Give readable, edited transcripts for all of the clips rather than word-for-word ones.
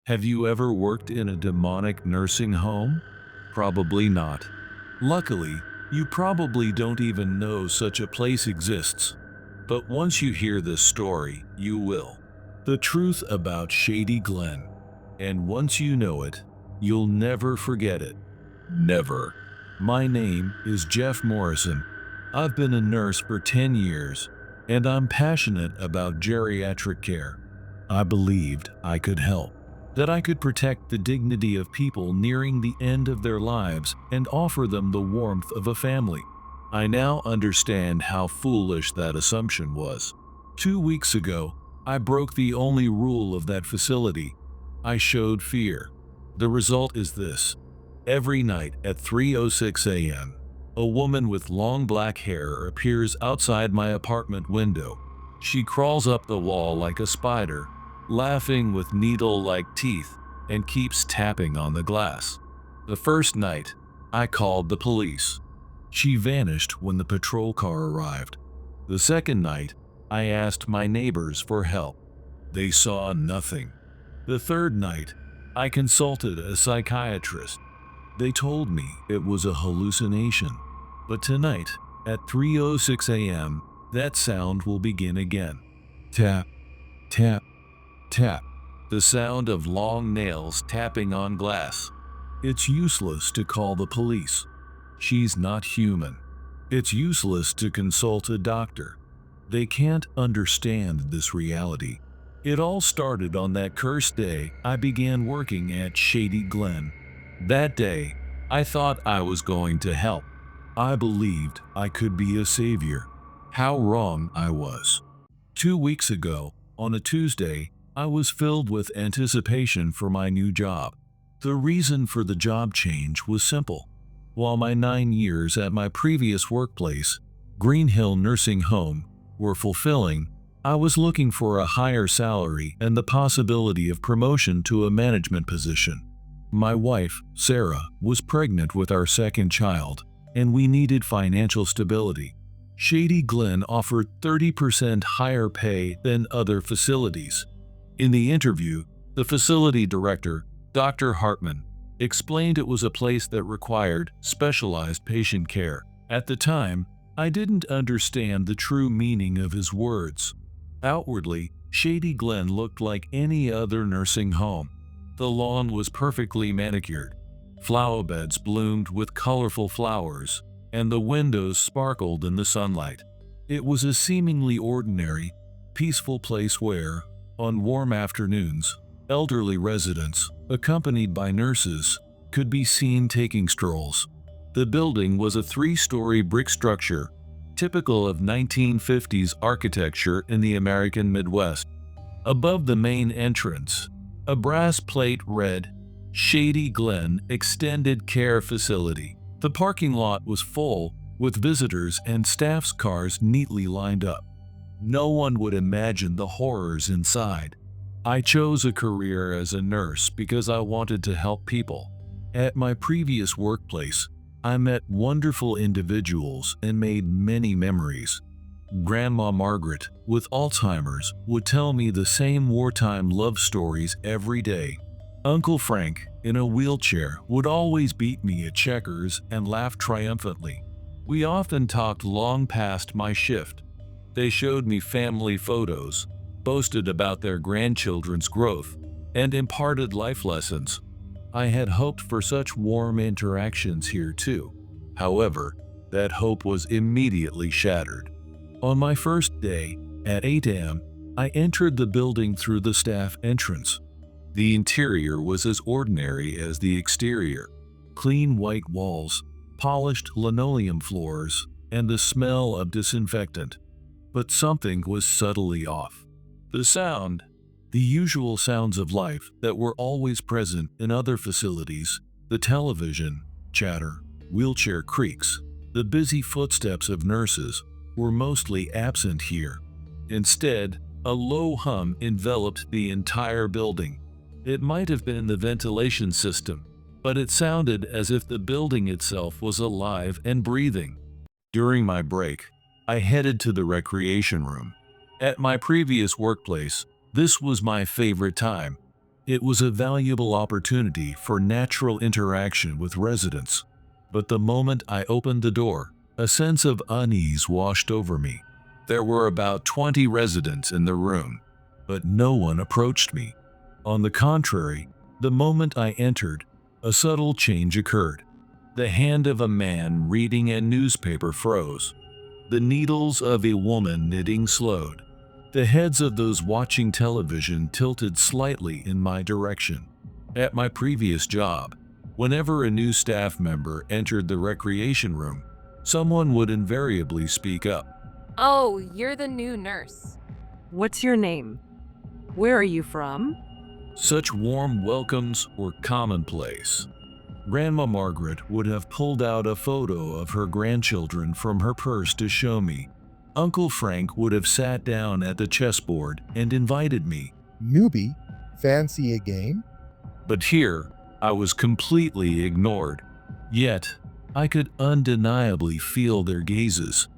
Have you ever worked in a demonic nursing home? Probably not. Luckily, you probably don't even know such a place exists. But once you hear this story, you will. The truth about Shady Glen. And once you know it, you'll never forget it. Never. My name is Jeff Morrison. I've been a nurse for 10 years, and I'm passionate about geriatric care. I believed I could help, that I could protect the dignity of people nearing the end of their lives and offer them the warmth of a family. I now understand how foolish that assumption was. 2 weeks ago, I broke the only rule of that facility. I showed fear. The result is this. Every night at 3:06 a.m., a woman with long black hair appears outside my apartment window. She crawls up the wall like a spider, laughing with needle-like teeth, and keeps tapping on the glass. The first night, I called the police. She vanished when the patrol car arrived. The second night, I asked my neighbors for help. They saw nothing. The third night, I consulted a psychiatrist. They told me it was a hallucination. But tonight, at 3:06 a.m., that sound will begin again. Tap, tap, tap. The sound of long nails tapping on glass. It's useless to call the police. She's not human. It's useless to consult a doctor. They can't understand this reality. It all started on that cursed day I began working at Shady Glen. That day, I thought I was going to help. I believed I could be a savior. How wrong I was. 2 weeks ago, on a Tuesday, I was filled with anticipation for my new job. The reason for the job change was simple. While my 9 years at my previous workplace, Green Hill Nursing Home, were fulfilling, I was looking for a higher salary and the possibility of promotion to a management position. My wife, Sarah, was pregnant with our second child, and we needed financial stability. Shady Glen offered 30% higher pay than other facilities. In the interview, the facility director, Dr. Hartman, explained it was a place that required specialized patient care. At the time, I didn't understand the true meaning of his words. Outwardly, Shady Glen looked like any other nursing home. The lawn was perfectly manicured. Flower beds bloomed with colorful flowers, and the windows sparkled in the sunlight. It was a seemingly ordinary, peaceful place where, on warm afternoons, elderly residents, accompanied by nurses, could be seen taking strolls. The building was a 3-story brick structure, typical of 1950s architecture in the American Midwest. Above the main entrance, a brass plate read, Shady Glen Extended Care Facility. The parking lot was full, with visitors and staff's cars neatly lined up. No one would imagine the horrors inside. I chose a career as a nurse because I wanted to help people. At my previous workplace, I met wonderful individuals and made many memories. Grandma Margaret, with Alzheimer's, would tell me the same wartime love stories every day. Uncle Frank, in a wheelchair, would always beat me at checkers and laugh triumphantly. We often talked long past my shift. They showed me family photos, boasted about their grandchildren's growth, and imparted life lessons. I had hoped for such warm interactions here too. However, that hope was immediately shattered. On my first day, at 8 a.m., I entered the building through the staff entrance. The interior was as ordinary as the exterior. Clean white walls, polished linoleum floors, and the smell of disinfectant. But something was subtly off. The sound, the usual sounds of life that were always present in other facilities, the television, chatter, wheelchair creaks, the busy footsteps of nurses, were mostly absent here. Instead, a low hum enveloped the entire building. It might have been the ventilation system, but it sounded as if the building itself was alive and breathing. During my break, I headed to the recreation room. At my previous workplace, this was my favorite time. It was a valuable opportunity for natural interaction with residents. But the moment I opened the door, a sense of unease washed over me. There were about 20 residents in the room, but no one approached me. On the contrary, the moment I entered, a subtle change occurred. The hand of a man reading a newspaper froze. The needles of a woman knitting slowed. The heads of those watching television tilted slightly in my direction. At my previous job, whenever a new staff member entered the recreation room, someone would invariably speak up. Oh, you're the new nurse. What's your name? Where are you from? Such warm welcomes were commonplace. Grandma Margaret would have pulled out a photo of her grandchildren from her purse to show me. Uncle Frank would have sat down at the chessboard and invited me. Newbie, fancy a game? But here, I was completely ignored. Yet, I could undeniably feel their gazes.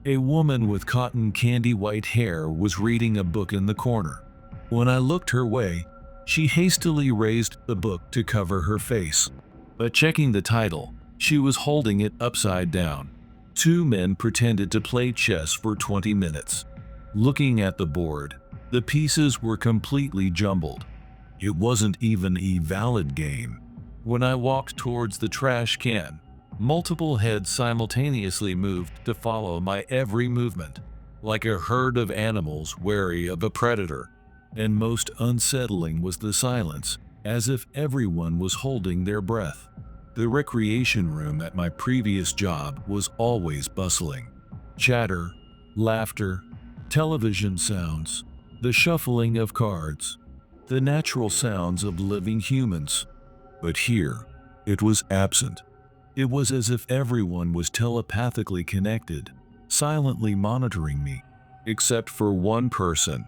A woman with cotton candy white hair was reading a book in the corner. When I looked her way, she hastily raised the book to cover her face. But checking the title, she was holding it upside down. Two men pretended to play chess for 20 minutes. Looking at the board, the pieces were completely jumbled. It wasn't even a valid game. When I walked towards the trash can, multiple heads simultaneously moved to follow my every movement, like a herd of animals wary of a predator. And most unsettling was the silence, as if everyone was holding their breath. The recreation room at my previous job was always bustling. Chatter, laughter, television sounds, the shuffling of cards, the natural sounds of living humans. But here, it was absent. It was as if everyone was telepathically connected, silently monitoring me, except for one person.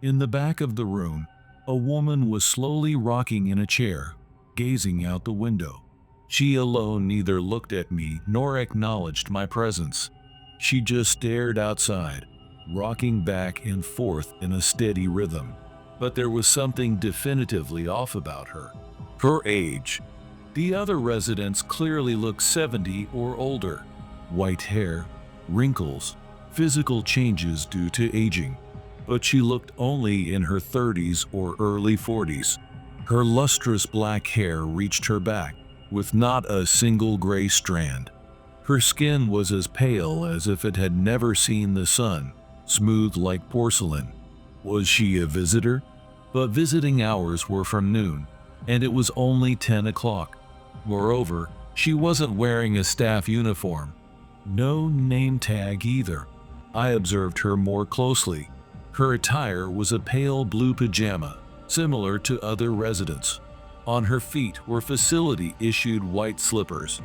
In the back of the room, a woman was slowly rocking in a chair, gazing out the window. She alone neither looked at me nor acknowledged my presence. She just stared outside, rocking back and forth in a steady rhythm. But there was something definitively off about her. Her age. The other residents clearly looked 70 or older. White hair, wrinkles, physical changes due to aging. But she looked only in her 30s or early 40s. Her lustrous black hair reached her back, with not a single gray strand. Her skin was as pale as if it had never seen the sun, smooth like porcelain. Was she a visitor? But visiting hours were from noon, and it was only 10 o'clock. Moreover, she wasn't wearing a staff uniform. No name tag either. I observed her more closely. Her attire was a pale blue pajama, similar to other residents. On her feet were facility-issued white slippers.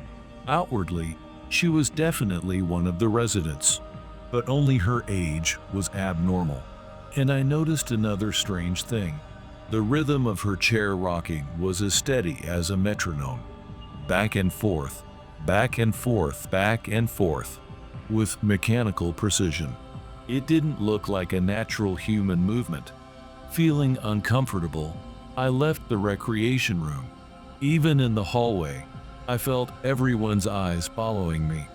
Outwardly, she was definitely one of the residents, but only her age was abnormal. And I noticed another strange thing. The rhythm of her chair rocking was as steady as a metronome. Back and forth, back and forth, back and forth, with mechanical precision. It didn't look like a natural human movement. Feeling uncomfortable, I left the recreation room. Even in the hallway, I felt everyone's eyes following me.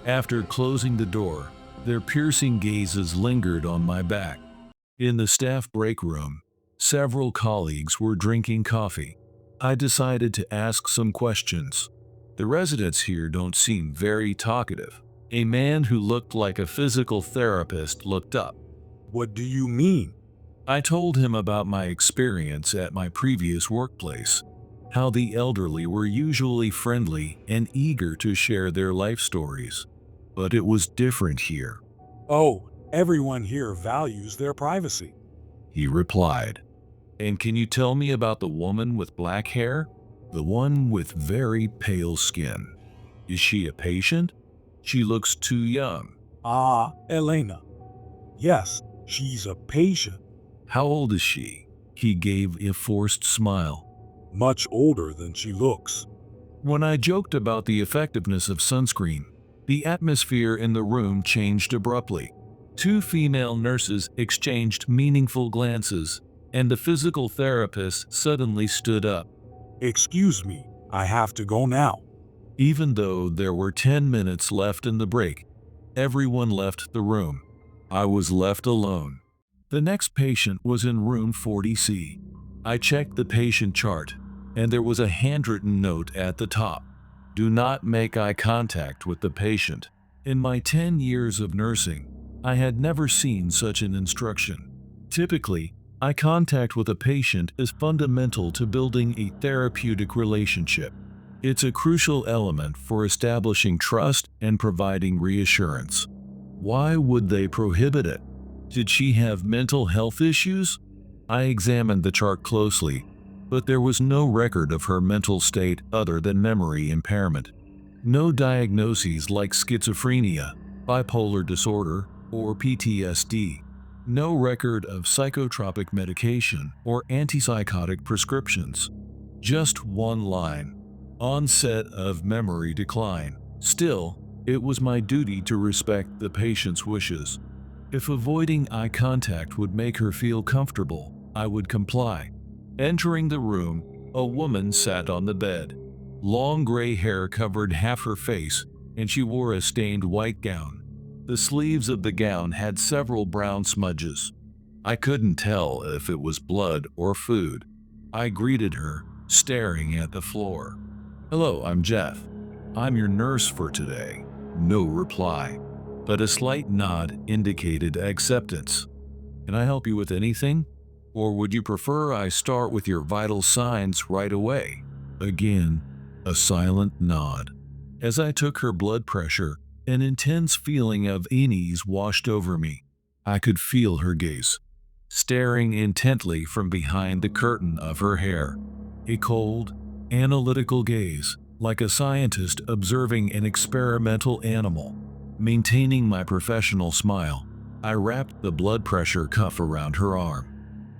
After closing the door, their piercing gazes lingered on my back. In the staff break room, several colleagues were drinking coffee. I decided to ask some questions. The residents here don't seem very talkative. A man who looked like a physical therapist looked up. What do you mean? I told him about my experience at my previous workplace, how the elderly were usually friendly and eager to share their life stories. But it was different here, Oh, everyone here values their privacy. he replied. And can you tell me about the woman with black hair? The one with very pale skin. Is she a patient? She looks too young. Ah, Elena. Yes, she's a patient. How old is she? He gave a forced smile. Much older than she looks. When I joked about the effectiveness of sunscreen, the atmosphere in the room changed abruptly. Two female nurses exchanged meaningful glances. and the physical therapist suddenly stood up. Excuse me, I have to go now. Even though there were 10 minutes left in the break, everyone left the room. I was left alone. The next patient was in room 40C. I checked the patient chart, and there was a handwritten note at the top. Do not make eye contact with the patient. In my 10 years of nursing, I had never seen such an instruction. Typically, eye contact with a patient is fundamental to building a therapeutic relationship. It's a crucial element for establishing trust and providing reassurance. Why would they prohibit it? Did she have mental health issues? I examined the chart closely, but there was no record of her mental state other than memory impairment. No diagnoses like schizophrenia, bipolar disorder, or PTSD. No record of psychotropic medication or antipsychotic prescriptions. Just one line: onset of memory decline. Still, it was my duty to respect the patient's wishes. If avoiding eye contact would make her feel comfortable, I would comply. Entering the room, a woman sat on the bed. Long gray hair covered half her face, and she wore a stained white gown. The sleeves of the gown had several brown smudges. I couldn't tell if it was blood or food. I greeted her, staring at the floor. "Hello, I'm Jeff. I'm your nurse for today." No reply, but a slight nod indicated acceptance. "Can I help you with anything? Or would you prefer I start with your vital signs right away?" Again, a silent nod. As I took her blood pressure, an intense feeling of unease washed over me. I could feel her gaze, staring intently from behind the curtain of her hair. A cold, analytical gaze, like a scientist observing an experimental animal. Maintaining my professional smile, I wrapped the blood pressure cuff around her arm.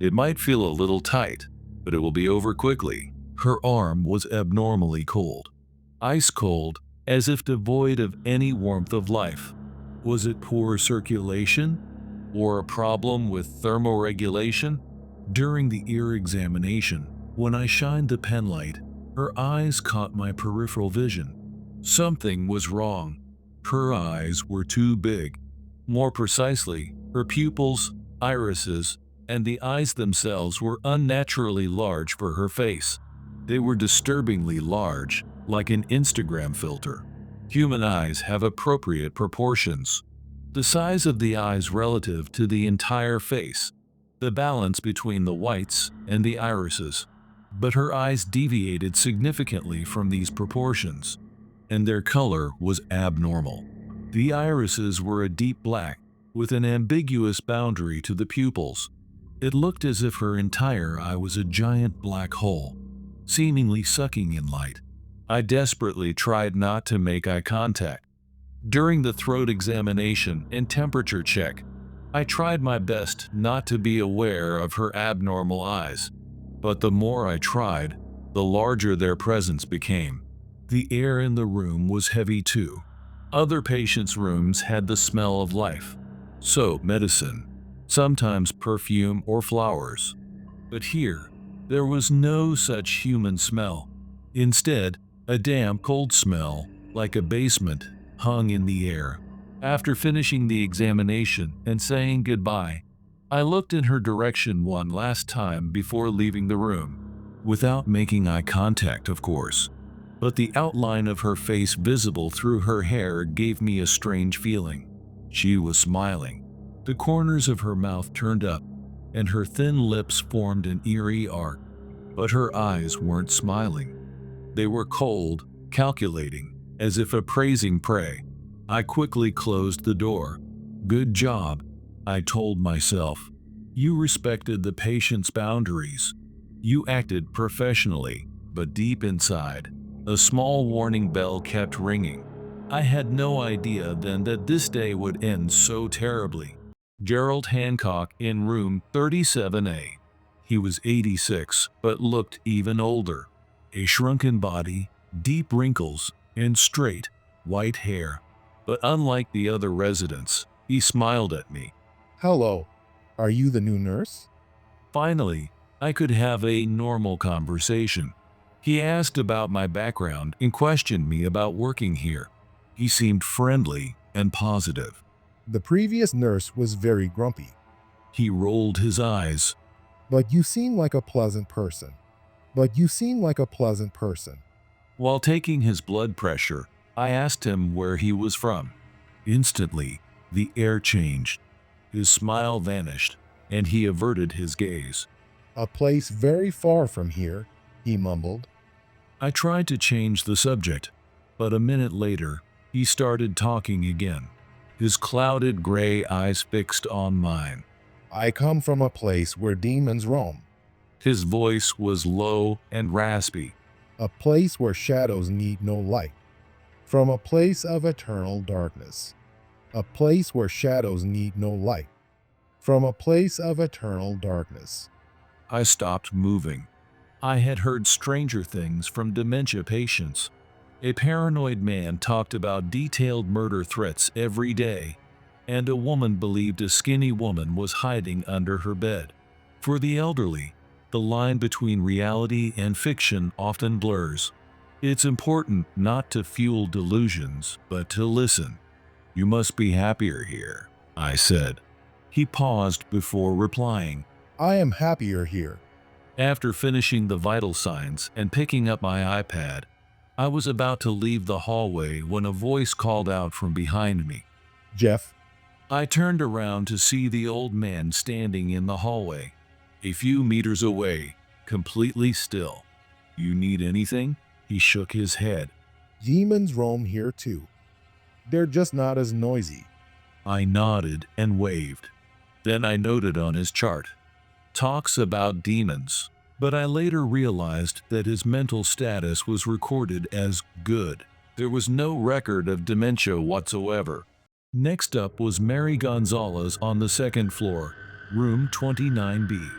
"It might feel a little tight, but it will be over quickly." Her arm was abnormally cold. Ice cold, as if devoid of any warmth of life. Was it poor circulation? Or a problem with thermoregulation? During the ear examination, when I shined the penlight, her eyes caught my peripheral vision. Something was wrong. Her eyes were too big. More precisely, her pupils, irises, and the eyes themselves were unnaturally large for her face. They were disturbingly large, like an Instagram filter. Human eyes have appropriate proportions. The size of the eyes relative to the entire face, the balance between the whites and the irises. But her eyes deviated significantly from these proportions, and their color was abnormal. The irises were a deep black, with an ambiguous boundary to the pupils. It looked as if her entire eye was a giant black hole, seemingly sucking in light. I desperately tried not to make eye contact. During the throat examination and temperature check, I tried my best not to be aware of her abnormal eyes. But the more I tried, the larger their presence became. The air in the room was heavy too. Other patients' rooms had the smell of life. Soap, medicine, sometimes perfume or flowers. But here, there was no such human smell. Instead, a damp, cold smell, like a basement, hung in the air. After finishing the examination and saying goodbye, I looked in her direction one last time before leaving the room, without making eye contact, of course. But the outline of her face visible through her hair gave me a strange feeling. She was smiling. The corners of her mouth turned up, and her thin lips formed an eerie arc. But her eyes weren't smiling. They were cold, calculating, as if appraising prey. I quickly closed the door. "Good job," I told myself. "You respected the patient's boundaries. You acted professionally, but deep inside, a small warning bell kept ringing. I had no idea then that this day would end so terribly." Gerald Hancock in room 37A. He was 86, but looked even older. A shrunken body, deep wrinkles, and straight, white hair. But unlike the other residents, he smiled at me. Hello. Are you the new nurse? Finally, I could have a normal conversation. He asked about my background and questioned me about working here. He seemed friendly and positive. The previous nurse was very grumpy, He rolled his eyes. but you seem like a pleasant person. But you seem like a pleasant person. While taking his blood pressure, I asked him where he was from. Instantly, the air changed. His smile vanished, and he averted his gaze. A place very far from here, he mumbled. I tried to change the subject, but a minute later, he started talking again, his clouded gray eyes fixed on mine. I come from a place where demons roam, His voice was low and raspy. a place where shadows need no light, from a place of eternal darkness, a place where shadows need no light, from a place of eternal darkness. I stopped moving. I had heard stranger things from dementia patients. A paranoid man talked about detailed murder threats every day, and a woman believed a skinny woman was hiding under her bed. For the elderly, the line between reality and fiction often blurs. It's important not to fuel delusions, but to listen. You must be happier here, I said. He paused before replying. I am happier here. After finishing the vital signs and picking up my iPad, I was about to leave the hallway when a voice called out from behind me. Jeff, I turned around to see the old man standing in the hallway, a few meters away, completely still. You need anything? He shook his head. demons roam here too. They're just not as noisy. I nodded and waved. Then I noted on his chart, talks about demons, but I later realized that his mental status was recorded as good. There was no record of dementia whatsoever. Next up was Mary Gonzalez on the second floor, room 29B.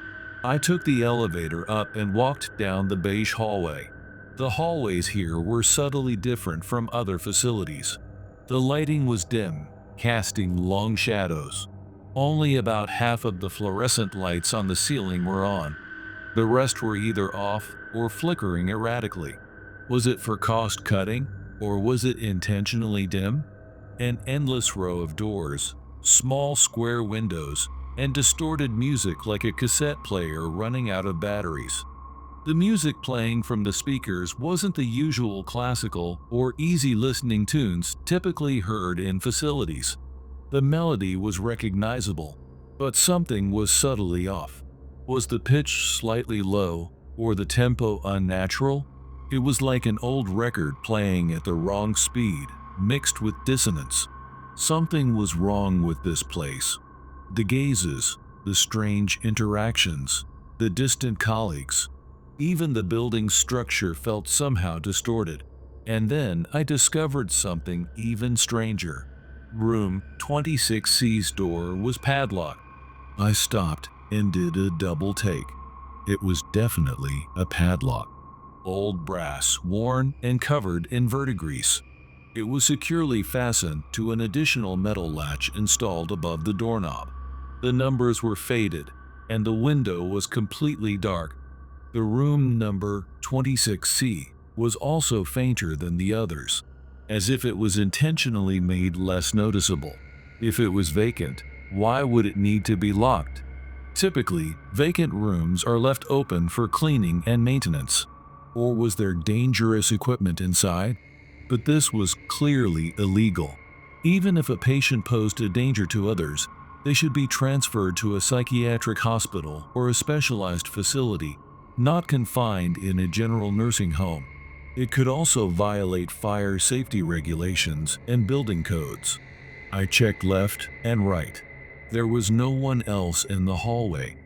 I took the elevator up and walked down the beige hallway. The hallways here were subtly different from other facilities. The lighting was dim, casting long shadows. Only about half of the fluorescent lights on the ceiling were on. The rest were either off or flickering erratically. Was it for cost cutting, or was it intentionally dim? An endless row of doors, small square windows, and distorted music like a cassette player running out of batteries. The music playing from the speakers wasn't the usual classical or easy listening tunes typically heard in facilities. The melody was recognizable, but something was subtly off. Was the pitch slightly low or the tempo unnatural? It was like an old record playing at the wrong speed, mixed with dissonance. Something was wrong with this place. The gazes, the strange interactions, the distant colleagues. Even the building's structure felt somehow distorted. And then I discovered something even stranger. Room 26C's door was padlocked. I stopped and did a double take. It was definitely a padlock. Old brass, worn and covered in verdigris. It was securely fastened to an additional metal latch installed above the doorknob. The numbers were faded, and the window was completely dark. The room number 26C was also fainter than the others, as if it was intentionally made less noticeable. If it was vacant, why would it need to be locked? Typically, vacant rooms are left open for cleaning and maintenance. Or was there dangerous equipment inside? But this was clearly illegal. Even if a patient posed a danger to others, they should be transferred to a psychiatric hospital or a specialized facility, not confined in a general nursing home. It could also violate fire safety regulations and building codes. I checked left and right. There was no one else in the hallway.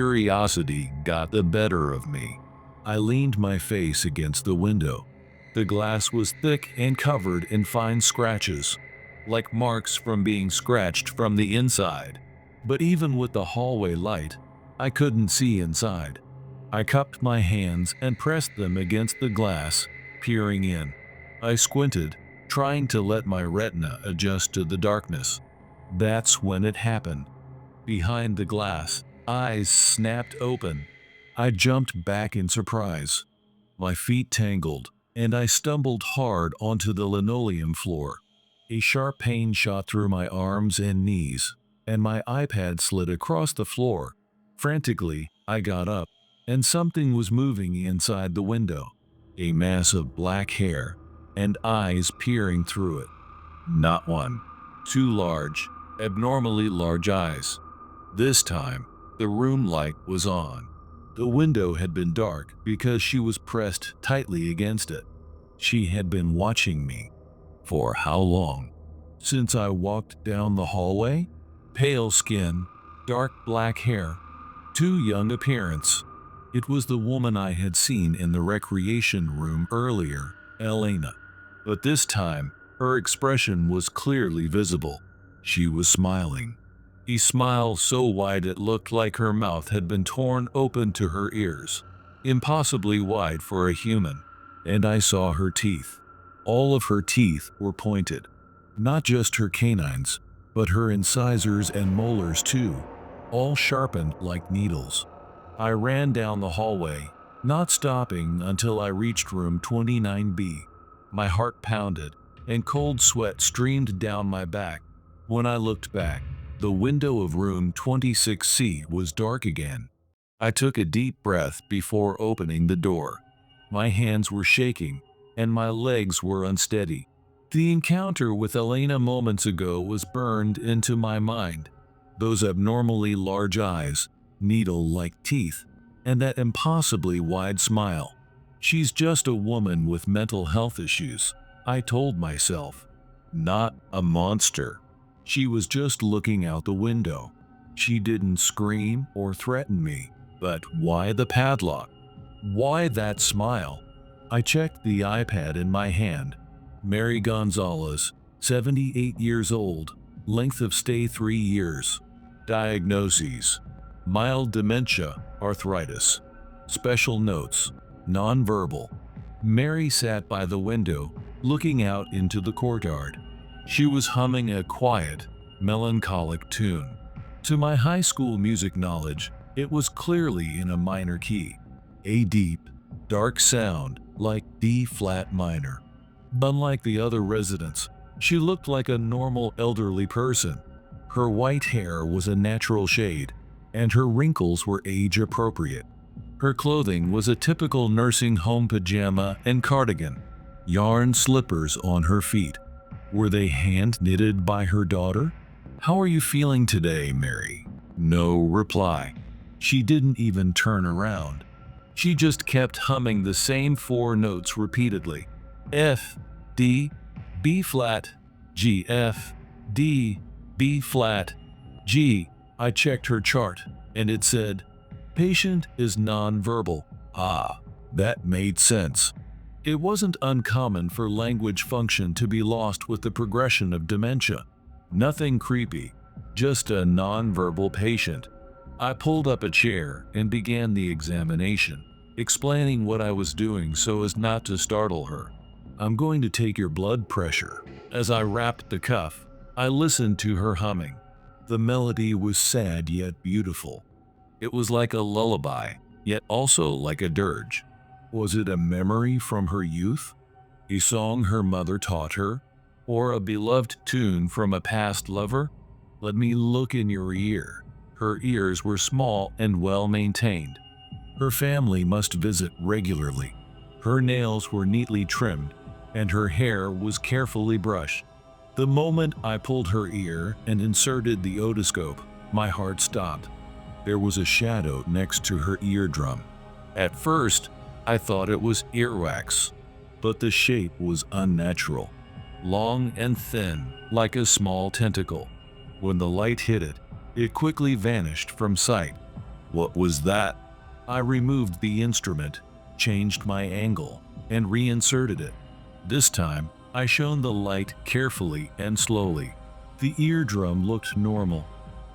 Curiosity got the better of me. I leaned my face against the window. The glass was thick and covered in fine scratches, like marks from being scratched from the inside. But even with the hallway light, I couldn't see inside. I cupped my hands and pressed them against the glass, peering in. I squinted, trying to let my retina adjust to the darkness. That's when it happened. Behind the glass, eyes snapped open. I jumped back in surprise. My feet tangled, and I stumbled hard onto the linoleum floor. A sharp pain shot through my arms and knees, and my iPad slid across the floor. Frantically, I got up, and something was moving inside the window. A mass of black hair, and eyes peering through it. Not one, two large, abnormally large eyes. This time, the room light was on. The window had been dark because she was pressed tightly against it. She had been watching me. For how long? Since I walked down the hallway? Pale skin, dark black hair, too young appearance. It was the woman I had seen in the recreation room earlier, Elena. But this time, her expression was clearly visible. She was smiling. A smile so wide it looked like her mouth had been torn open to her ears. Impossibly wide for a human. And I saw her teeth. All of her teeth were pointed. Not just her canines, but her incisors and molars too, all sharpened like needles. I ran down the hallway, not stopping until I reached room 29B. My heart pounded, and cold sweat streamed down my back. When I looked back, the window of room 26C was dark again. I took a deep breath before opening the door. My hands were shaking, and my legs were unsteady. The encounter with Elena moments ago was burned into my mind. Those abnormally large eyes, needle-like teeth, and that impossibly wide smile. She's just a woman with mental health issues, I told myself. Not a monster. She was just looking out the window. She didn't scream or threaten me. But why the padlock? Why that smile? I checked the iPad in my hand. Mary Gonzalez, 78 years old, length of stay 3 years. Diagnoses: mild dementia, arthritis. Special notes: nonverbal. Mary sat by the window, looking out into the courtyard. She was humming a quiet, melancholic tune. To my high school music knowledge, it was clearly in a minor key, a deep, dark sound like D-flat minor. Unlike the other residents, she looked like a normal elderly person. Her white hair was a natural shade, and her wrinkles were age-appropriate. Her clothing was a typical nursing home pajama and cardigan, yarn slippers on her feet. Were they hand-knitted by her daughter? "How are you feeling today, Mary?" No reply. She didn't even turn around. She just kept humming the same 4 notes repeatedly. F, D, B flat, G, F, D, B flat, G. I checked her chart, and it said, "Patient is nonverbal." Ah, that made sense. It wasn't uncommon for language function to be lost with the progression of dementia. Nothing creepy, just a nonverbal patient. I pulled up a chair and began the examination, explaining what I was doing so as not to startle her. "I'm going to take your blood pressure." As I wrapped the cuff, I listened to her humming. The melody was sad yet beautiful. It was like a lullaby, yet also like a dirge. Was it a memory from her youth? A song her mother taught her? Or a beloved tune from a past lover? Let me look in your ear. Her ears were small and well-maintained. Her family must visit regularly. Her nails were neatly trimmed, and her hair was carefully brushed. The moment I pulled her ear and inserted the otoscope, my heart stopped. There was a shadow next to her eardrum. At first, I thought it was earwax, but the shape was unnatural, long and thin, like a small tentacle. When the light hit it, it quickly vanished from sight. What was that? I removed the instrument, changed my angle, and reinserted it. This time, I shone the light carefully and slowly. The eardrum looked normal.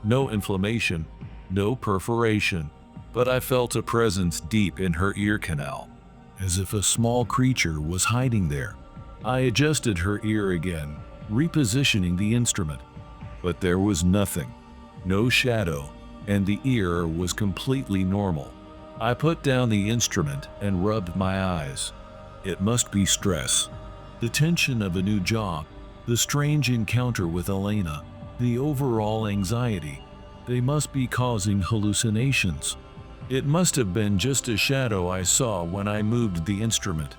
No inflammation, no perforation, but I felt a presence deep in her ear canal, as if a small creature was hiding there. I adjusted her ear again, repositioning the instrument. But there was nothing. No shadow, and the ear was completely normal. I put down the instrument and rubbed my eyes. It must be stress. The tension of a new job, the strange encounter with Elena, the overall anxiety. They must be causing hallucinations. It must have been just a shadow I saw when I moved the instrument.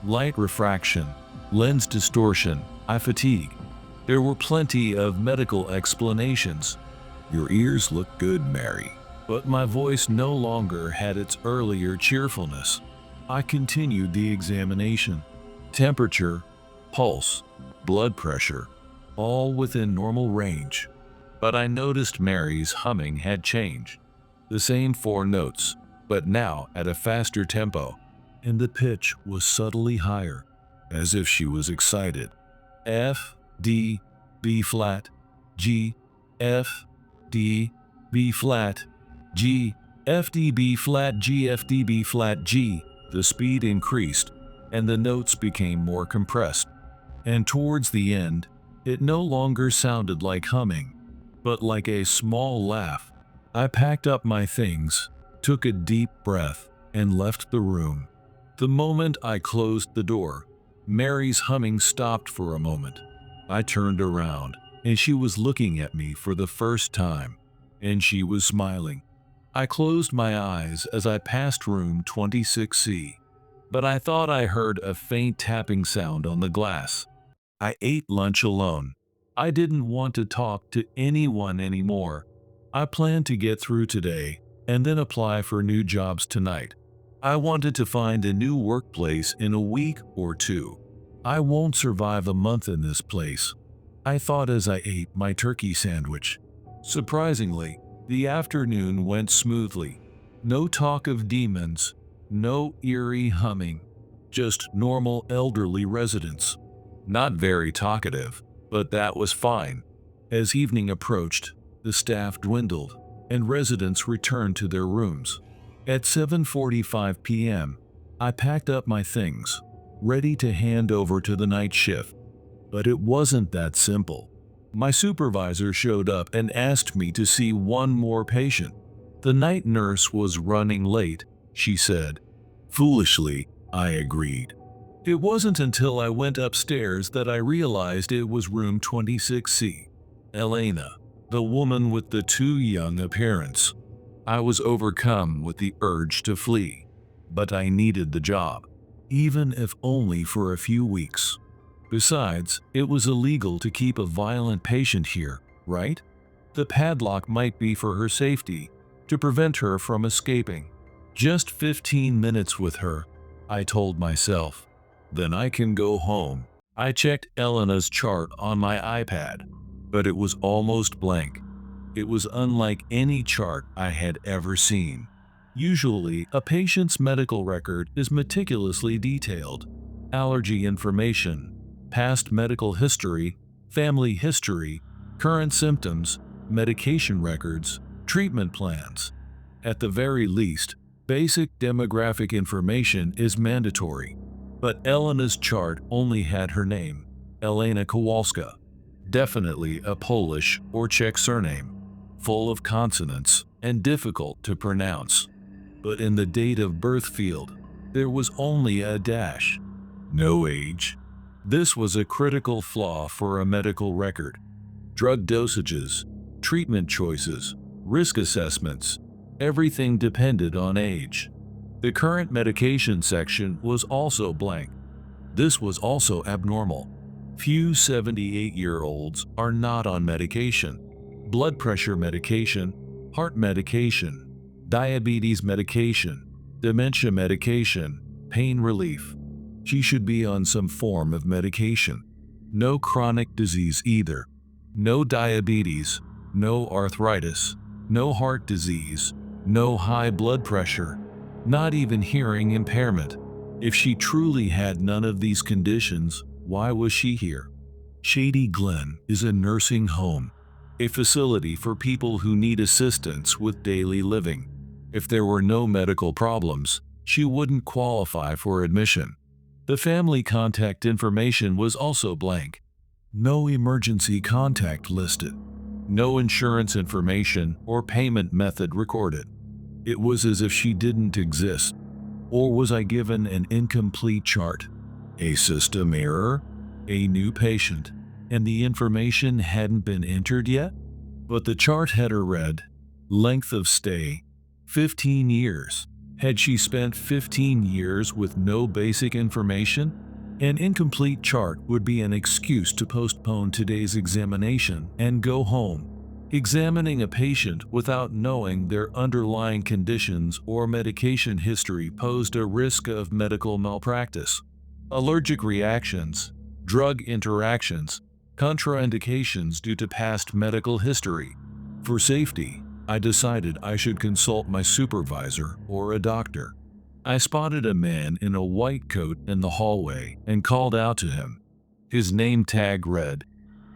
Light refraction, lens distortion, eye fatigue. There were plenty of medical explanations. Your ears look good, Mary. But my voice no longer had its earlier cheerfulness. I continued the examination. Temperature, pulse, blood pressure, all within normal range. But I noticed Mary's humming had changed. The same 4 notes, but now at a faster tempo, and the pitch was subtly higher, as if she was excited. F, D, B flat, G, F, D, B flat, G, F, D, B flat, G, F, D, B flat, G. The speed increased, and the notes became more compressed. And towards the end, it no longer sounded like humming, but like a small laugh. I packed up my things, took a deep breath, and left the room. The moment I closed the door, Mary's humming stopped for a moment. I turned around, and she was looking at me for the first time, and she was smiling. I closed my eyes as I passed room 26C, but I thought I heard a faint tapping sound on the glass. I ate lunch alone. I didn't want to talk to anyone anymore. I planned to get through today and then apply for new jobs tonight. I wanted to find a new workplace in a week or 2. I won't survive a month in this place, I thought as I ate my turkey sandwich. Surprisingly, the afternoon went smoothly. No talk of demons, no eerie humming, just normal elderly residents. Not very talkative, but that was fine. As evening approached, the staff dwindled, and residents returned to their rooms. At 7:45 p.m., I packed up my things, ready to hand over to the night shift. But it wasn't that simple. My supervisor showed up and asked me to see one more patient. The night nurse was running late, she said. Foolishly, I agreed. It wasn't until I went upstairs that I realized it was room 26C. Elena, the woman with the too young appearance. I was overcome with the urge to flee, but I needed the job, even if only for a few weeks. Besides, it was illegal to keep a violent patient here, right? The padlock might be for her safety, to prevent her from escaping. Just 15 minutes with her, I told myself. Then I can go home. I checked Elena's chart on my iPad, but it was almost blank. It was unlike any chart I had ever seen. Usually, a patient's medical record is meticulously detailed. Allergy information, past medical history, family history, current symptoms, medication records, treatment plans. At the very least, basic demographic information is mandatory. But Elena's chart only had her name, Elena Kowalska. Definitely a Polish or Czech surname, full of consonants and difficult to pronounce. But in the date of birth field, there was only a dash. No age. This was a critical flaw for a medical record. Drug dosages, treatment choices, risk assessments, everything depended on age. The current medication section was also blank. This was also abnormal. Few 78-year-olds are not on medication. Blood pressure medication, heart medication, diabetes medication, dementia medication, pain relief. She should be on some form of medication. No chronic disease either. No diabetes, no arthritis, no heart disease, no high blood pressure, not even hearing impairment. If she truly had none of these conditions, why was she here? Shady Glen is a nursing home, a facility for people who need assistance with daily living. If there were no medical problems, she wouldn't qualify for admission. The family contact information was also blank. No emergency contact listed. No insurance information or payment method recorded. It was as if she didn't exist. Or was I given an incomplete chart? A system error? A new patient? And the information hadn't been entered yet? But the chart header read, length of stay, 15 years. Had she spent 15 years with no basic information? An incomplete chart would be an excuse to postpone today's examination and go home. Examining a patient without knowing their underlying conditions or medication history posed a risk of medical malpractice. Allergic reactions, drug interactions, contraindications due to past medical history. For safety, I decided I should consult my supervisor or a doctor. I spotted a man in a white coat in the hallway and called out to him. His name tag read,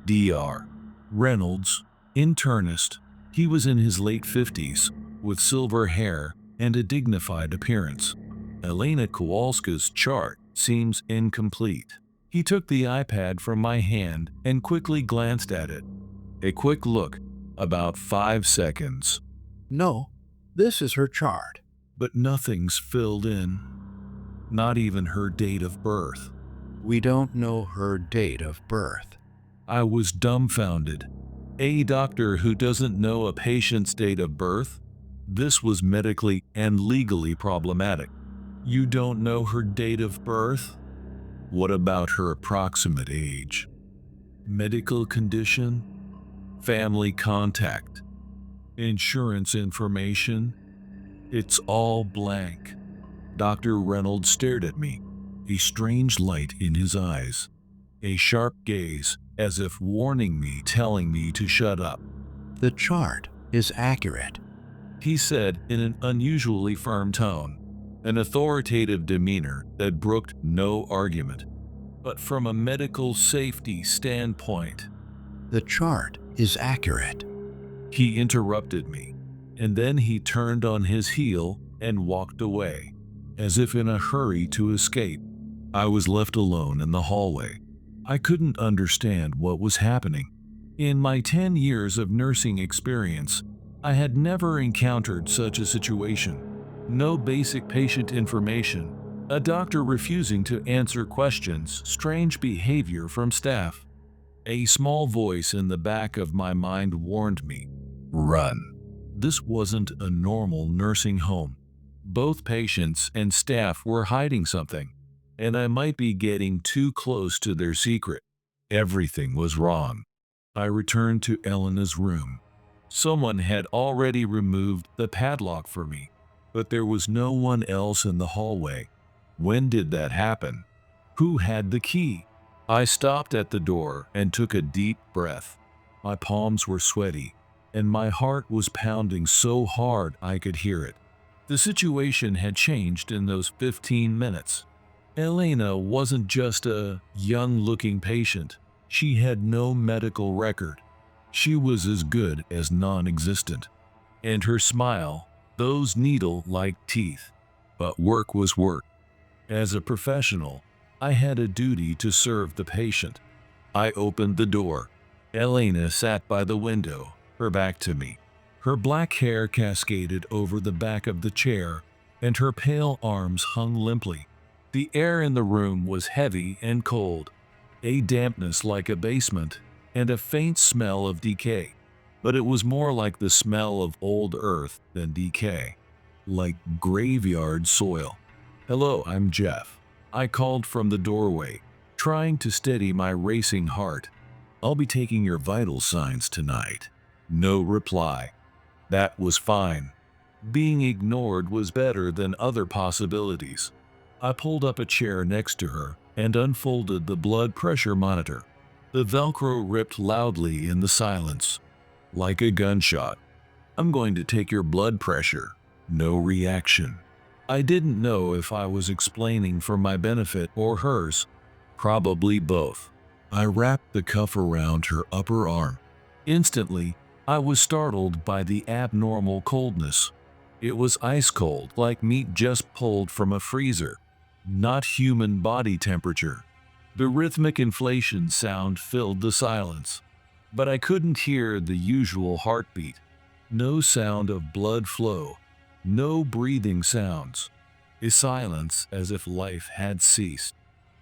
Dr. Reynolds, internist. He was in his late 50s, with silver hair and a dignified appearance. Elena Kowalska's chart seems incomplete. He took the iPad from my hand and quickly glanced at it. A quick look, about 5 seconds. No, this is her chart. But nothing's filled in. Not even her date of birth. We don't know her date of birth. I was dumbfounded. A doctor who doesn't know a patient's date of birth? This was medically and legally problematic. You don't know her date of birth? What about her approximate age? Medical condition? Family contact? Insurance information? It's all blank. Dr. Reynolds stared at me, a strange light in his eyes, a sharp gaze as if warning me, telling me to shut up. The chart is accurate, He said in an unusually firm tone, an authoritative demeanor that brooked no argument. But from a medical safety standpoint, the chart is accurate. he interrupted me, and then he turned on his heel and walked away, as if in a hurry to escape. I was left alone in the hallway. I couldn't understand what was happening. In my 10 years of nursing experience, I had never encountered such a situation. No basic patient information, a doctor refusing to answer questions, strange behavior from staff. A small voice in the back of my mind warned me, run. This wasn't a normal nursing home. Both patients and staff were hiding something, and I might be getting too close to their secret. Everything was wrong. I returned to Elena's room. Someone had already removed the padlock for me, but there was no one else in the hallway. When did that happen? Who had the key? I stopped at the door and took a deep breath. My palms were sweaty, and my heart was pounding so hard I could hear it. The situation had changed in those 15 minutes. Elena wasn't just a young-looking patient. She had no medical record. She was as good as non-existent. And her smile, those needle-like teeth. But work was work. As a professional, I had a duty to serve the patient. I opened the door. Elena sat by the window, her back to me. Her black hair cascaded over the back of the chair, and her pale arms hung limply. The air in the room was heavy and cold, a dampness like a basement, and a faint smell of decay. But it was more like the smell of old earth than decay, like graveyard soil. Hello, I'm Jeff. I called from the doorway, trying to steady my racing heart. I'll be taking your vital signs tonight. No reply. That was fine. Being ignored was better than other possibilities. I pulled up a chair next to her and unfolded the blood pressure monitor. The Velcro ripped loudly in the silence, like a gunshot. I'm going to take your blood pressure. No reaction. I didn't know if I was explaining for my benefit or hers. Probably both. I wrapped the cuff around her upper arm. Instantly, I was startled by the abnormal coldness. It was ice cold, like meat just pulled from a freezer. Not human body temperature. The rhythmic inflation sound filled the silence. but I couldn't hear the usual heartbeat. No sound of blood flow, no breathing sounds. A silence as if life had ceased.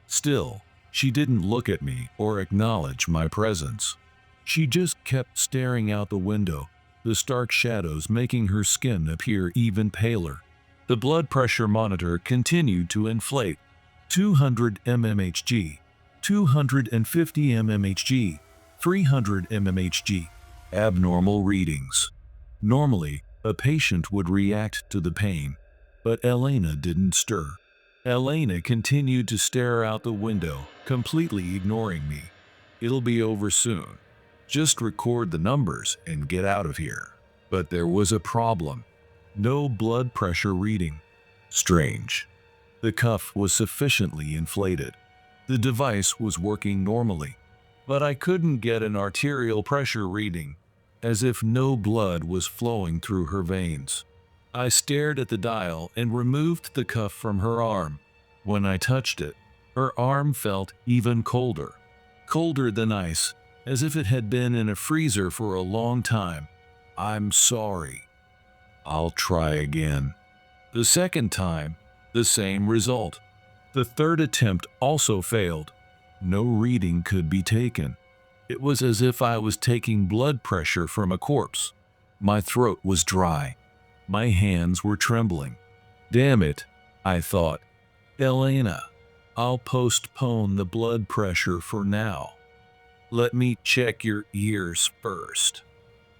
Still, she didn't look at me or acknowledge my presence. She just kept staring out the window, the stark shadows making her skin appear even paler. The blood pressure monitor continued to inflate. 200 mmHg, 250 mmHg, 300 mmHg. Abnormal readings. Normally, a patient would react to the pain, but Elena didn't stir. Elena continued to stare out the window, completely ignoring me. It'll be over soon. Just record the numbers and get out of here. But there was a problem. No blood pressure reading. Strange. The cuff was sufficiently inflated. The device was working normally, but I couldn't get an arterial pressure reading, as if no blood was flowing through her veins. I stared at the dial and removed the cuff from her arm. When I touched it, her arm felt even colder. Colder than ice, as if it had been in a freezer for a long time. I'm sorry. I'll try again. The second time, the same result. The third attempt also failed. No reading could be taken. It was as if I was taking blood pressure from a corpse. My throat was dry. My hands were trembling. Damn it, I thought. Elena, I'll postpone the blood pressure for now. Let me check your ears first.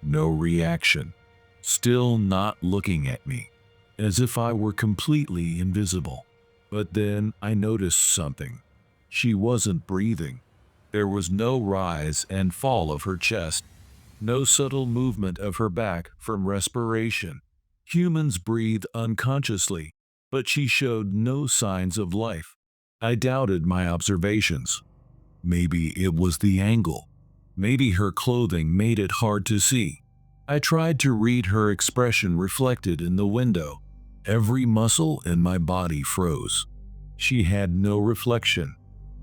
No reaction. Still not looking at me, as if I were completely invisible. But then I noticed something. She wasn't breathing. There was no rise and fall of her chest, no subtle movement of her back from respiration. Humans breathe unconsciously, but she showed no signs of life. I doubted my observations. Maybe it was the angle. Maybe her clothing made it hard to see. I tried to read her expression reflected in the window. Every muscle in my body froze. She had no reflection.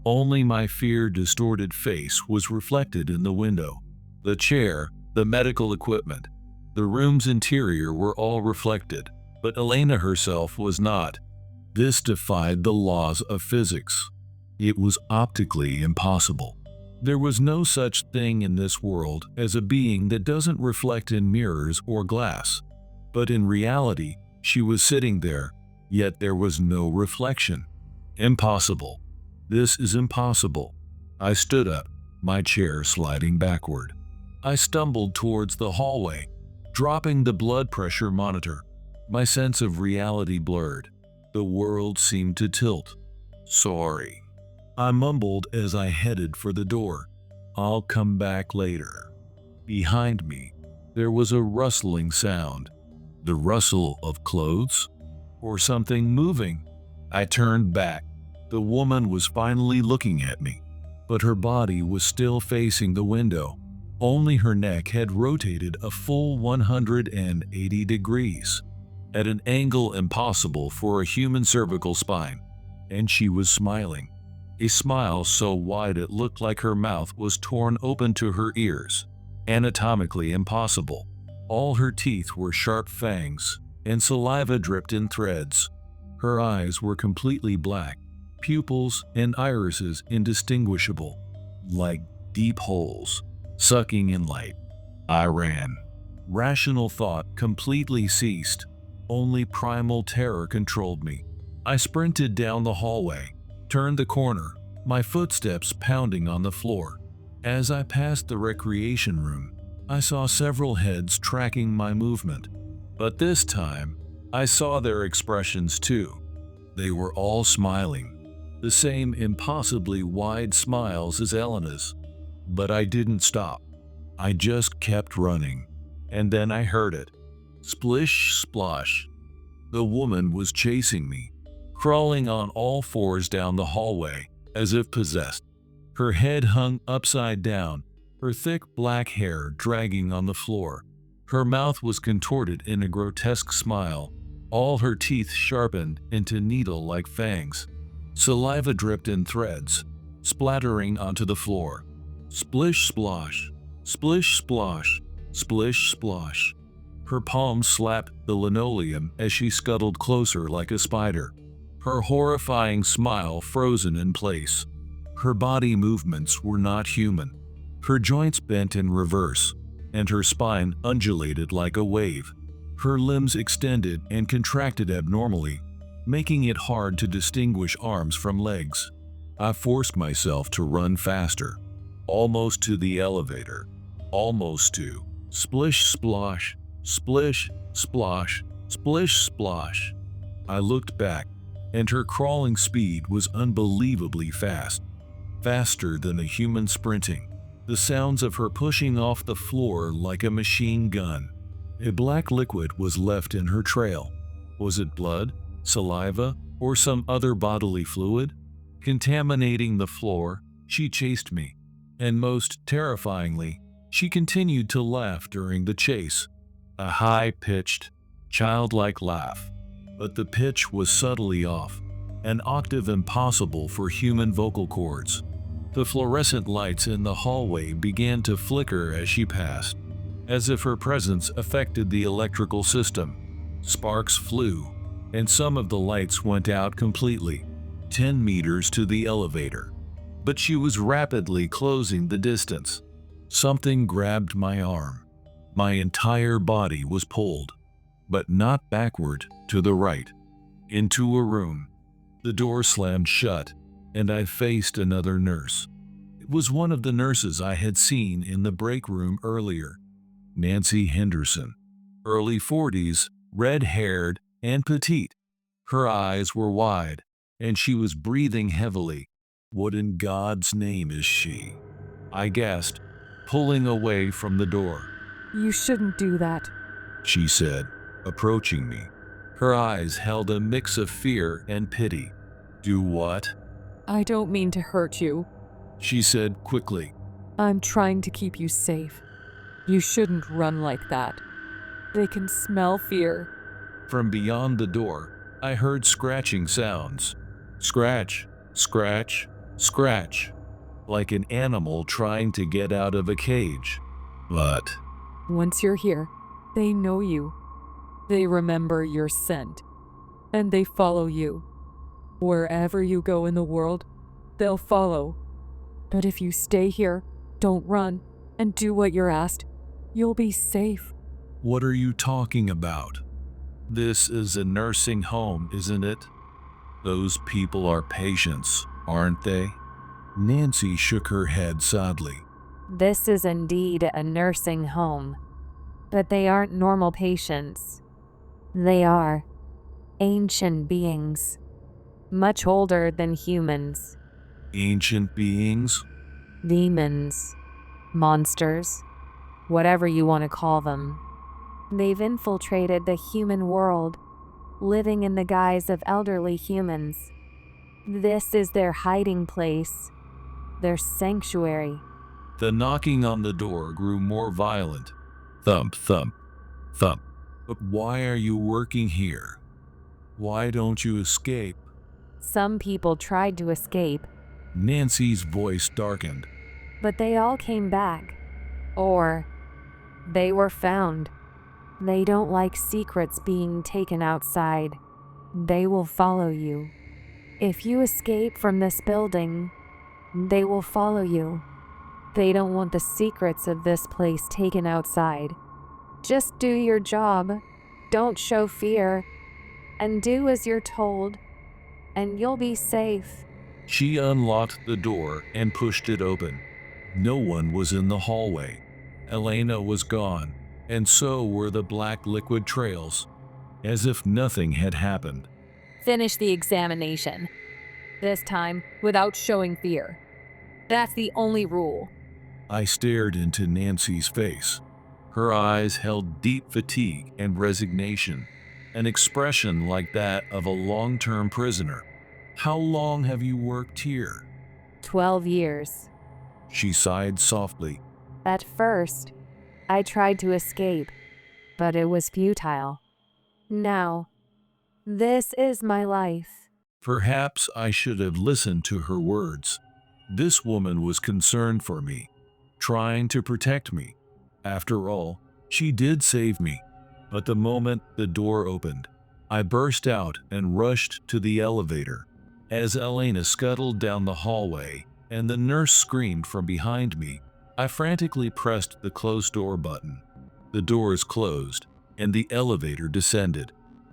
Only my fear-distorted face was reflected in the window. The chair, the medical equipment, the room's interior were all reflected, but Elena herself was not. This defied the laws of physics. It was optically impossible. There was no such thing in this world as a being that doesn't reflect in mirrors or glass. But in reality, she was sitting there, yet there was no reflection. Impossible. This is impossible. I stood up, my chair sliding backward. I stumbled towards the hallway, dropping the blood pressure monitor. My sense of reality blurred. The world seemed to tilt. Sorry. I mumbled as I headed for the door. I'll come back later. Behind me, there was a rustling sound. The rustle of clothes? Or something moving? I turned back. The woman was finally looking at me, but her body was still facing the window. Only her neck had rotated a full 180 degrees, at an angle impossible for a human cervical spine, and she was smiling. A smile so wide it looked like her mouth was torn open to her ears. Anatomically impossible. All her teeth were sharp fangs, and saliva dripped in threads. Her eyes were completely black, pupils and irises indistinguishable, like deep holes, sucking in light. I ran. Rational thought completely ceased. Only primal terror controlled me. I sprinted down the hallway, turned the corner, my footsteps pounding on the floor. As I passed the recreation room, I saw several heads tracking my movement. But this time, I saw their expressions too. They were all smiling. The same impossibly wide smiles as Elena's. But I didn't stop. I just kept running. And then I heard it. Splish, splosh. The woman was chasing me, crawling on all fours down the hallway, as if possessed. Her head hung upside down, her thick black hair dragging on the floor. Her mouth was contorted in a grotesque smile, all her teeth sharpened into needle-like fangs. Saliva dripped in threads, splattering onto the floor. Splish, splosh. Splish splosh, splish splosh. Her palms slapped the linoleum as she scuttled closer like a spider, her horrifying smile frozen in place. Her body movements were not human. Her joints bent in reverse, and her spine undulated like a wave. Her limbs extended and contracted abnormally, making it hard to distinguish arms from legs. I forced myself to run faster, almost to the elevator, almost to splish splosh, splish splosh, splish splosh. I looked back, and her crawling speed was unbelievably fast, faster than a human sprinting. The sounds of her pushing off the floor like a machine gun. A black liquid was left in her trail. Was it blood, saliva, or some other bodily fluid? Contaminating the floor, she chased me, and most terrifyingly, she continued to laugh during the chase. A high-pitched, childlike laugh, but the pitch was subtly off, an octave impossible for human vocal cords. The fluorescent lights in the hallway began to flicker as she passed, as if her presence affected the electrical system. Sparks flew, and some of the lights went out completely, 10 meters to the elevator. But she was rapidly closing the distance. Something grabbed my arm. My entire body was pulled, but not backward, to the right, into a room. The door slammed shut, and I faced another nurse. It was one of the nurses I had seen in the break room earlier, Nancy Henderson. Early 40s, red-haired, and petite. Her eyes were wide, and she was breathing heavily. What in God's name is she? I guessed, pulling away from the door. You shouldn't do that. She said, approaching me. Her eyes held a mix of fear and pity. Do what? I don't mean to hurt you. She said quickly. I'm trying to keep you safe. You shouldn't run like that. They can smell fear. From beyond the door, I heard scratching sounds. Scratch, scratch, scratch. Like an animal trying to get out of a cage. But Once you're here, they know you. They remember your scent. And they follow you. Wherever you go in the world, they'll follow. But if you stay here, don't run, and do what you're asked, you'll be safe. what are you talking about? This is a nursing home, isn't it? Those people are patients, aren't they? Nancy shook her head sadly. This is indeed a nursing home, but they aren't normal patients. They are ancient beings, much older than humans. Ancient beings? Demons, monsters, whatever you want to call them. They've infiltrated the human world, living in the guise of elderly humans. This is their hiding place, their sanctuary. The knocking on the door grew more violent. Thump, thump, thump. But why are you working here? Why don't you escape? Some people tried to escape, Nancy's voice darkened. but they all came back. Or they were found. They don't like secrets being taken outside. They will follow you. If you escape from this building, they will follow you. They don't want the secrets of this place taken outside. Just do your job, don't show fear, and do as you're told, and you'll be safe. She unlocked the door and pushed it open. No one was in the hallway. Elena was gone, and so were the black liquid trails, as if nothing had happened. Finish the examination. This time, without showing fear. That's the only rule. I stared into Nancy's face. Her eyes held deep fatigue and resignation, an expression like that of a long-term prisoner. How long have you worked here? 12 years. She sighed softly. At first, I tried to escape, but it was futile. Now, this is my life. Perhaps I should have listened to her words. This woman was concerned for me, trying to protect me. After all, she did save me. But the moment the door opened, I burst out and rushed to the elevator. As Elena scuttled down the hallway and the nurse screamed from behind me, I frantically pressed the close door button. The doors closed and the elevator descended.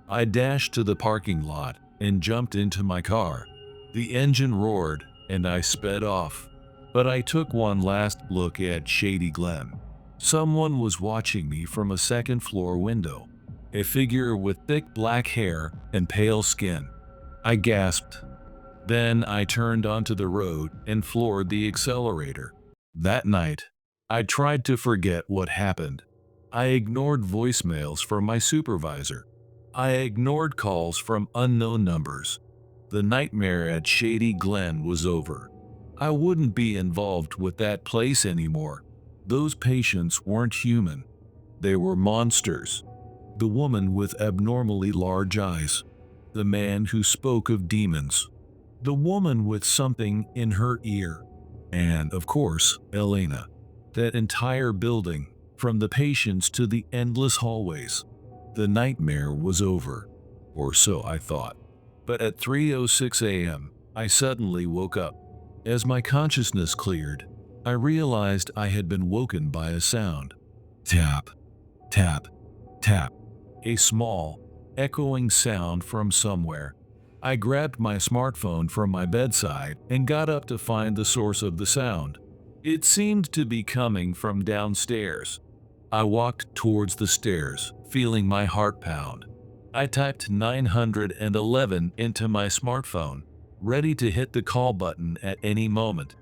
I dashed to the parking lot and jumped into my car. The engine roared and I sped off. But I took one last look at Shady Glen. Someone was watching me from a second-floor window, a figure with thick black hair and pale skin. I gasped. Then I turned onto the road and floored the accelerator. That night, I tried to forget what happened. I ignored voicemails from my supervisor. I ignored calls from unknown numbers. The nightmare at Shady Glen was over. I wouldn't be involved with that place anymore. Those patients weren't human. They were monsters. The woman with abnormally large eyes. The man who spoke of demons. The woman with something in her ear. And, of course, Elena. That entire building, from the patients to the endless hallways. The nightmare was over. Or so I thought. But at 3:06 a.m., I suddenly woke up. As my consciousness cleared, I realized I had been woken by a sound. Tap, tap, tap. A small, echoing sound from somewhere. I grabbed my smartphone from my bedside and got up to find the source of the sound. It seemed to be coming from downstairs. I walked towards the stairs, feeling my heart pound. I typed 911 into my smartphone, ready to hit the call button at any moment.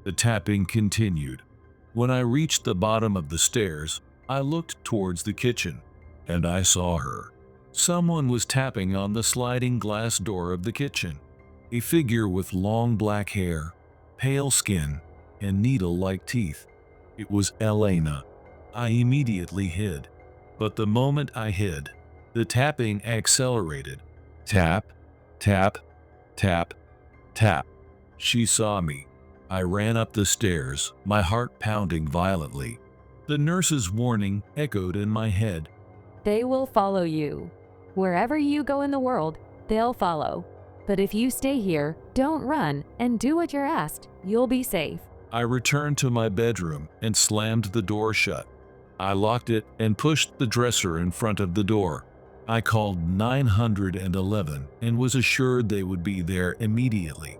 The tapping continued. When I reached the bottom of the stairs, I looked towards the kitchen, and I saw her. Someone was tapping on the sliding glass door of the kitchen. A figure with long black hair, pale skin, and needle-like teeth. It was Elena. I immediately hid. But the moment I hid, the tapping accelerated. Tap, tap, tap, tap. She saw me. I ran up the stairs, my heart pounding violently. The nurse's warning echoed in my head. They will follow you. Wherever you go in the world, they'll follow. But if you stay here, don't run, and do what you're asked. You'll be safe. I returned to my bedroom and slammed the door shut. I locked it and pushed the dresser in front of the door. I called 911 and was assured they would be there immediately.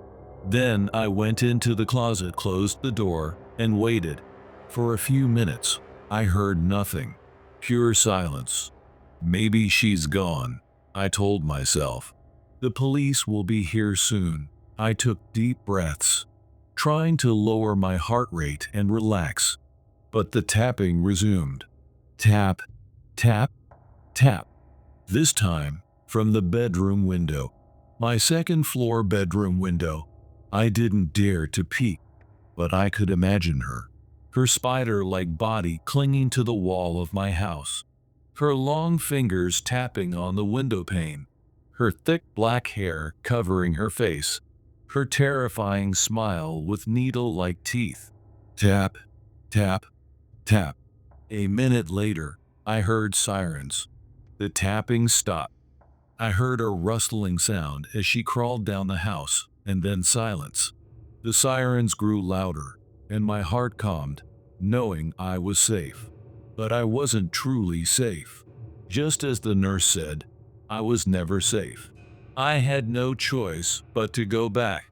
Then I went into the closet, closed the door, and waited. For a few minutes, I heard nothing. Pure silence. Maybe she's gone, I told myself. The police will be here soon. I took deep breaths, trying to lower my heart rate and relax. But the tapping resumed. Tap, tap, tap. This time, from the bedroom window. My second-floor bedroom window. I didn't dare to peek, but I could imagine her. Her spider-like body clinging to the wall of my house. Her long fingers tapping on the window pane. Her thick black hair covering her face. Her terrifying smile with needle-like teeth. Tap, tap, tap. A minute later, I heard sirens. The tapping stopped. I heard a rustling sound as she crawled down the house, and then silence. The sirens grew louder, and my heart calmed, knowing I was safe. But I wasn't truly safe. Just as the nurse said, I was never safe. I had no choice but to go back.